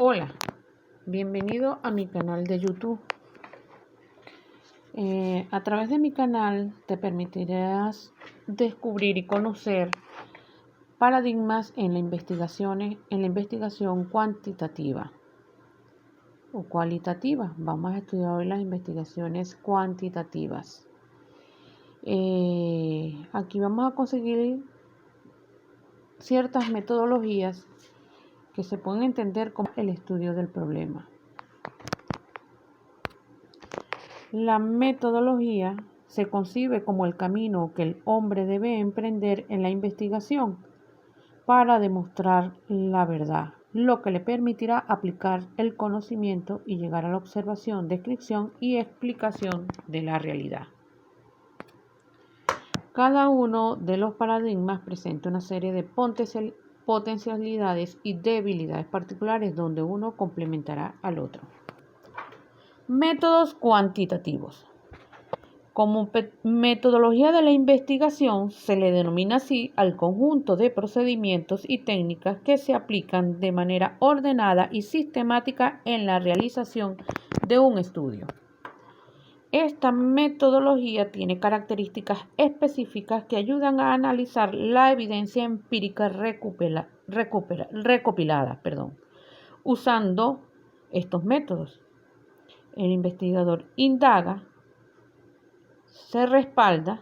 Hola, bienvenido a mi canal de YouTube. A través de mi canal te permitirás descubrir y conocer paradigmas en la investigación cuantitativa o cualitativa. Vamos a estudiar hoy las investigaciones cuantitativas. Aquí vamos a conseguir ciertas metodologías que se pueden entender como el estudio del problema. La metodología se concibe como el camino que el hombre debe emprender en la investigación para demostrar la verdad, lo que le permitirá aplicar el conocimiento y llegar a la observación, descripción y explicación de la realidad. Cada uno de los paradigmas presenta una serie de potencialidades y debilidades particulares donde uno complementará al otro. Métodos cuantitativos. Como metodología de la investigación se le denomina así al conjunto de procedimientos y técnicas que se aplican de manera ordenada y sistemática en la realización de un estudio. Esta metodología tiene características específicas que ayudan a analizar la evidencia empírica recopilada. Usando estos métodos, el investigador indaga, se respalda,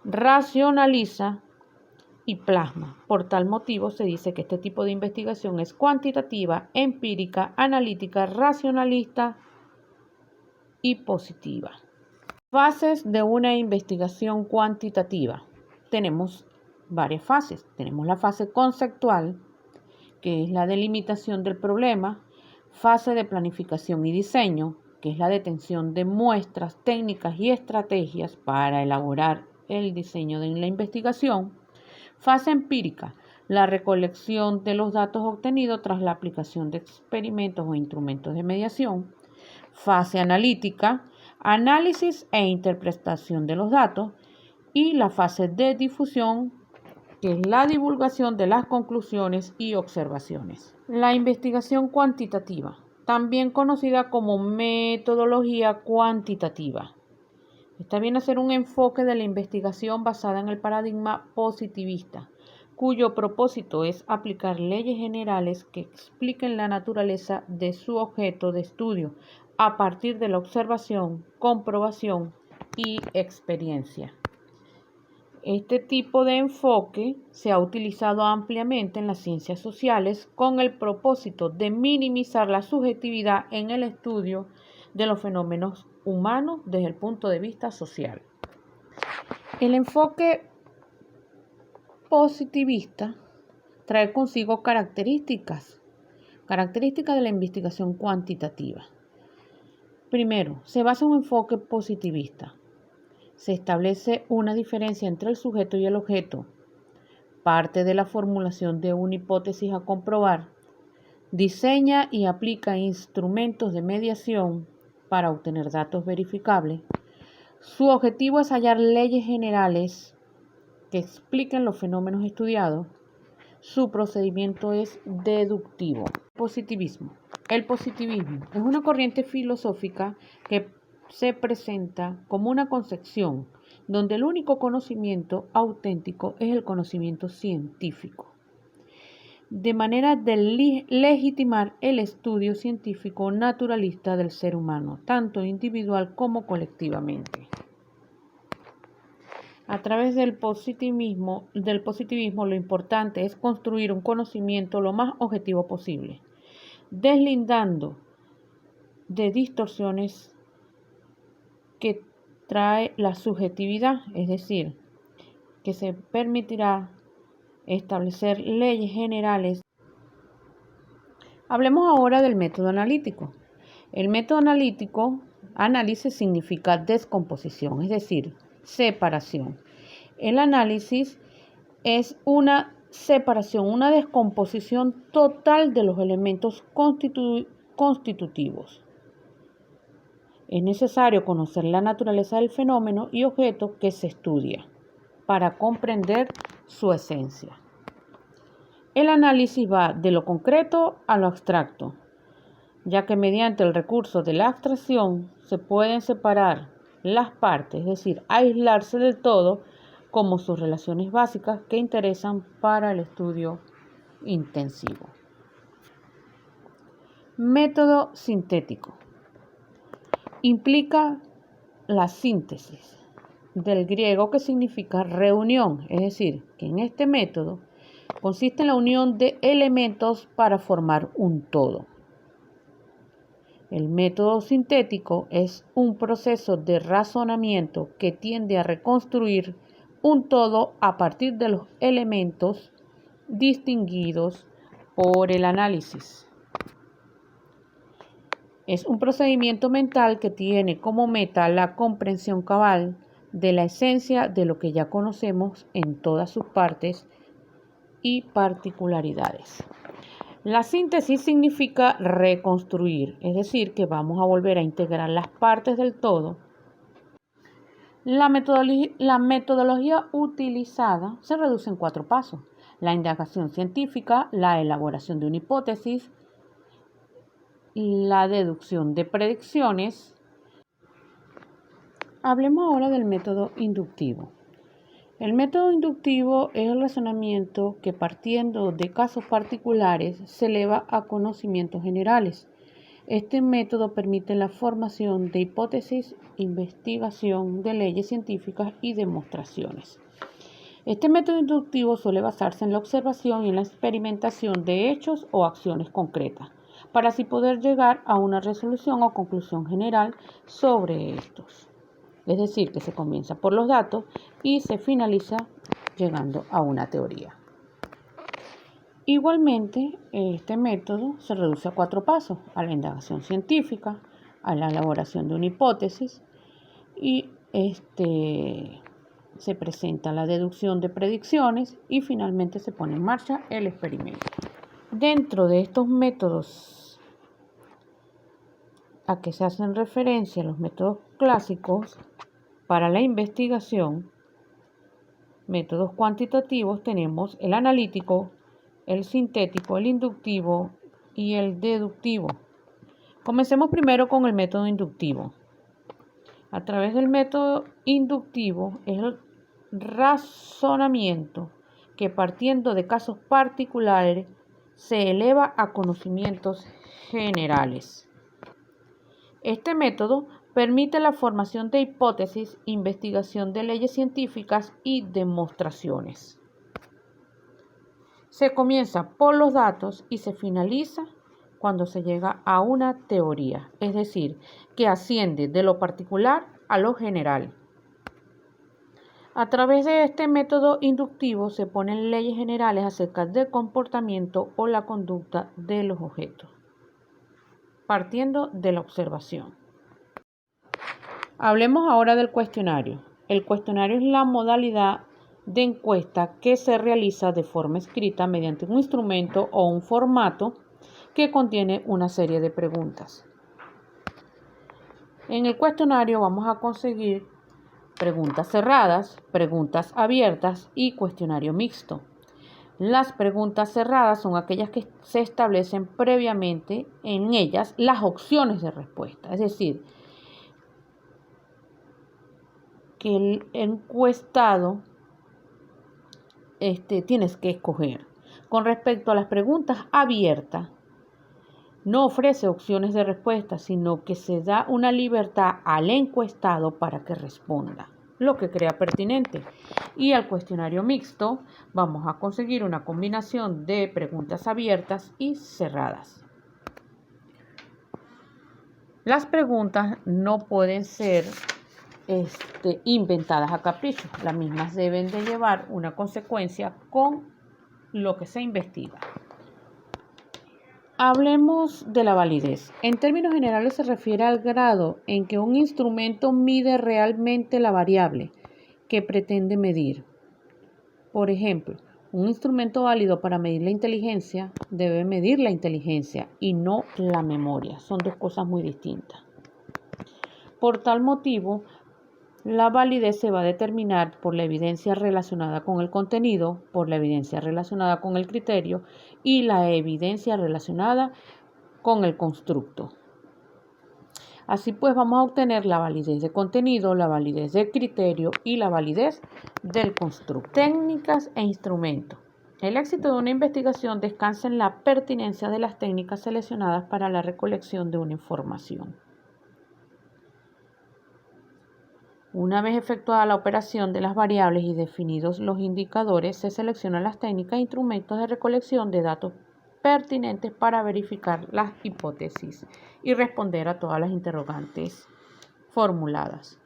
racionaliza y plasma. Por tal motivo se dice que este tipo de investigación es cuantitativa, empírica, analítica, racionalista y positiva. Fases de una investigación cuantitativa. Tenemos varias fases. Tenemos la fase conceptual, que es la delimitación del problema, fase de planificación y diseño, que es la detención de muestras, técnicas y estrategias para elaborar el diseño de la investigación, fase empírica, la recolección de los datos obtenidos tras la aplicación de experimentos o instrumentos de mediación, fase analítica, análisis e interpretación de los datos, y la fase de difusión, que es la divulgación de las conclusiones y observaciones. La investigación cuantitativa, también conocida como metodología cuantitativa. Esta viene a ser un enfoque de la investigación basada en el paradigma positivista, cuyo propósito es aplicar leyes generales que expliquen la naturaleza de su objeto de estudio a partir de la observación, comprobación y experiencia. Este tipo de enfoque se ha utilizado ampliamente en las ciencias sociales con el propósito de minimizar la subjetividad en el estudio de los fenómenos humanos desde el punto de vista social. El enfoque positivista trae consigo características de la investigación cuantitativa. Primero, se basa en un enfoque positivista. Se establece una diferencia entre el sujeto y el objeto. Parte de la formulación de una hipótesis a comprobar. Diseña y aplica instrumentos de mediación para obtener datos verificables. Su objetivo es hallar leyes generales que expliquen los fenómenos estudiados. Su procedimiento es deductivo. Positivismo. El positivismo es una corriente filosófica que se presenta como una concepción donde el único conocimiento auténtico es el conocimiento científico, de manera de legitimar el estudio científico naturalista del ser humano, tanto individual como colectivamente. A través del positivismo, lo importante es construir un conocimiento lo más objetivo posible, deslindando de distorsiones que trae la subjetividad, es decir, que se permitirá establecer leyes generales. Hablemos ahora del método analítico. El método analítico, análisis significa descomposición, es decir, separación. El análisis es una separación, una descomposición total de los elementos constitutivos. Es necesario conocer la naturaleza del fenómeno y objeto que se estudia para comprender su esencia. El análisis va de lo concreto a lo abstracto, ya que mediante el recurso de la abstracción se pueden separar las partes, es decir, aislarse del todo, como sus relaciones básicas que interesan para el estudio intensivo. Método sintético. Implica la síntesis, del griego que significa reunión, es decir, que en este método consiste en la unión de elementos para formar un todo. El método sintético es un proceso de razonamiento que tiende a reconstruir un todo a partir de los elementos distinguidos por el análisis. Es un procedimiento mental que tiene como meta la comprensión cabal de la esencia de lo que ya conocemos en todas sus partes y particularidades. La síntesis significa reconstruir, es decir, que vamos a volver a integrar las partes del todo. La metodología utilizada se reduce en 4 pasos: la indagación científica, la elaboración de una hipótesis, la deducción de predicciones. Hablemos ahora del método inductivo. El método inductivo es el razonamiento que, partiendo de casos particulares, se eleva a conocimientos generales. Este método permite la formación de hipótesis, investigación de leyes científicas y demostraciones. Este método inductivo suele basarse en la observación y en la experimentación de hechos o acciones concretas, para así poder llegar a una resolución o conclusión general sobre estos. Es decir, que se comienza por los datos y se finaliza llegando a una teoría. Igualmente, este método se reduce a 4 pasos: a la indagación científica, a la elaboración de una hipótesis y se presenta la deducción de predicciones y finalmente se pone en marcha el experimento. Dentro de estos métodos a que se hacen referencia los métodos clásicos para la investigación, métodos cuantitativos, tenemos el analítico, el sintético, el inductivo y el deductivo. Comencemos primero con el método inductivo. A través del método inductivo es el razonamiento que, partiendo de casos particulares, se eleva a conocimientos generales. Este método permite la formación de hipótesis, investigación de leyes científicas y demostraciones. Se comienza por los datos y se finaliza cuando se llega a una teoría, es decir, que asciende de lo particular a lo general. A través de este método inductivo se ponen leyes generales acerca del comportamiento o la conducta de los objetos, partiendo de la observación. Hablemos ahora del cuestionario. El cuestionario es la modalidad de encuesta que se realiza de forma escrita mediante un instrumento o un formato que contiene una serie de preguntas. En el cuestionario vamos a conseguir preguntas cerradas, preguntas abiertas y cuestionario mixto. Las preguntas cerradas son aquellas que se establecen previamente en ellas las opciones de respuesta, es decir, que el encuestado tienes que escoger. Con respecto a las preguntas abiertas, no ofrece opciones de respuesta, sino que se da una libertad al encuestado para que responda lo que crea pertinente. Y al cuestionario mixto vamos a conseguir una combinación de preguntas abiertas y cerradas. Las preguntas no pueden ser inventadas a capricho. Las mismas deben de llevar una consecuencia con lo que se investiga. Hablemos de la validez. En términos generales se refiere al grado en que un instrumento mide realmente la variable que pretende medir. Por ejemplo, un instrumento válido para medir la inteligencia debe medir la inteligencia y no la memoria. Son dos cosas muy distintas. Por tal motivo, La validez se va a determinar por la evidencia relacionada con el contenido, por la evidencia relacionada con el criterio y la evidencia relacionada con el constructo. Así pues, vamos a obtener la validez de contenido, la validez de criterio y la validez del constructo. Técnicas e instrumentos. El éxito de una investigación descansa en la pertinencia de las técnicas seleccionadas para la recolección de una información. Una vez efectuada la operación de las variables y definidos los indicadores, se seleccionan las técnicas e instrumentos de recolección de datos pertinentes para verificar las hipótesis y responder a todas las interrogantes formuladas.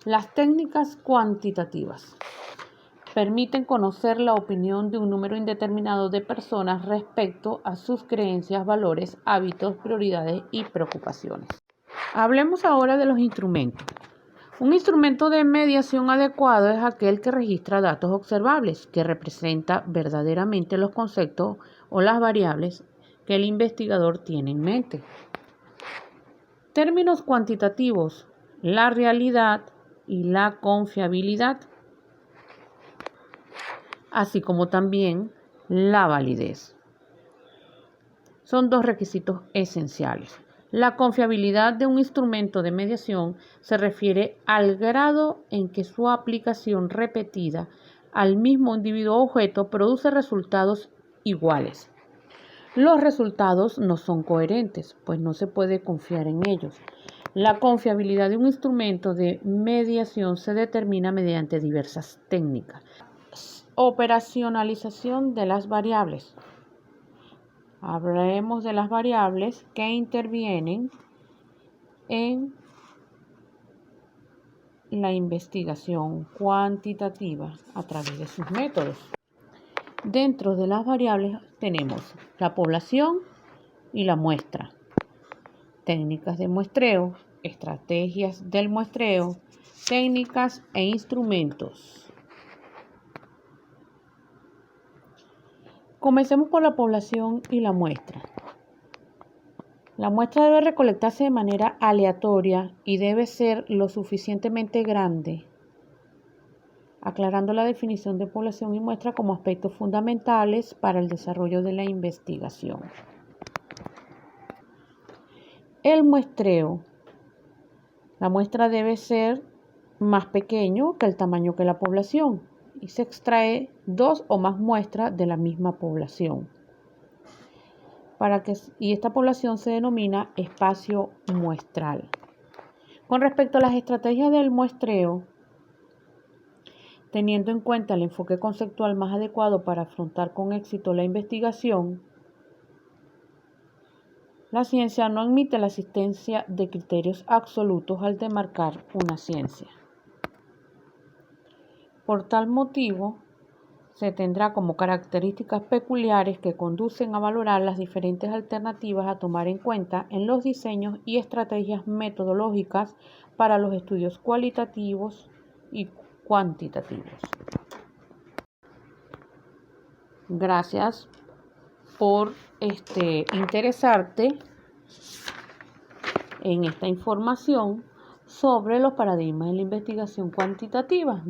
Las técnicas cuantitativas permiten conocer la opinión de un número indeterminado de personas respecto a sus creencias, valores, hábitos, prioridades y preocupaciones. Hablemos ahora de los instrumentos. Un instrumento de mediación adecuado es aquel que registra datos observables, que representa verdaderamente los conceptos o las variables que el investigador tiene en mente. Términos cuantitativos: la realidad y la confiabilidad, así como también la validez. Son dos requisitos esenciales. La confiabilidad de un instrumento de mediación se refiere al grado en que su aplicación repetida al mismo individuo o objeto produce resultados iguales. Los resultados no son coherentes, pues no se puede confiar en ellos. La confiabilidad de un instrumento de mediación se determina mediante diversas técnicas. Operacionalización de las variables. Hablaremos de las variables que intervienen en la investigación cuantitativa a través de sus métodos. Dentro de las variables tenemos la población y la muestra, técnicas de muestreo, estrategias del muestreo, técnicas e instrumentos. Comencemos por la población y la muestra. La muestra debe recolectarse de manera aleatoria y debe ser lo suficientemente grande, aclarando la definición de población y muestra como aspectos fundamentales para el desarrollo de la investigación. El muestreo. La muestra debe ser más pequeño que el tamaño que la población y se extrae 2 o más muestras de la misma población. Y esta población se denomina espacio muestral. Con respecto a las estrategias del muestreo, teniendo en cuenta el enfoque conceptual más adecuado para afrontar con éxito la investigación, la ciencia no admite la existencia de criterios absolutos al demarcar una ciencia. Por tal motivo, se tendrá como características peculiares que conducen a valorar las diferentes alternativas a tomar en cuenta en los diseños y estrategias metodológicas para los estudios cualitativos y cuantitativos. Gracias por interesarte en esta información sobre los paradigmas de la investigación cuantitativa.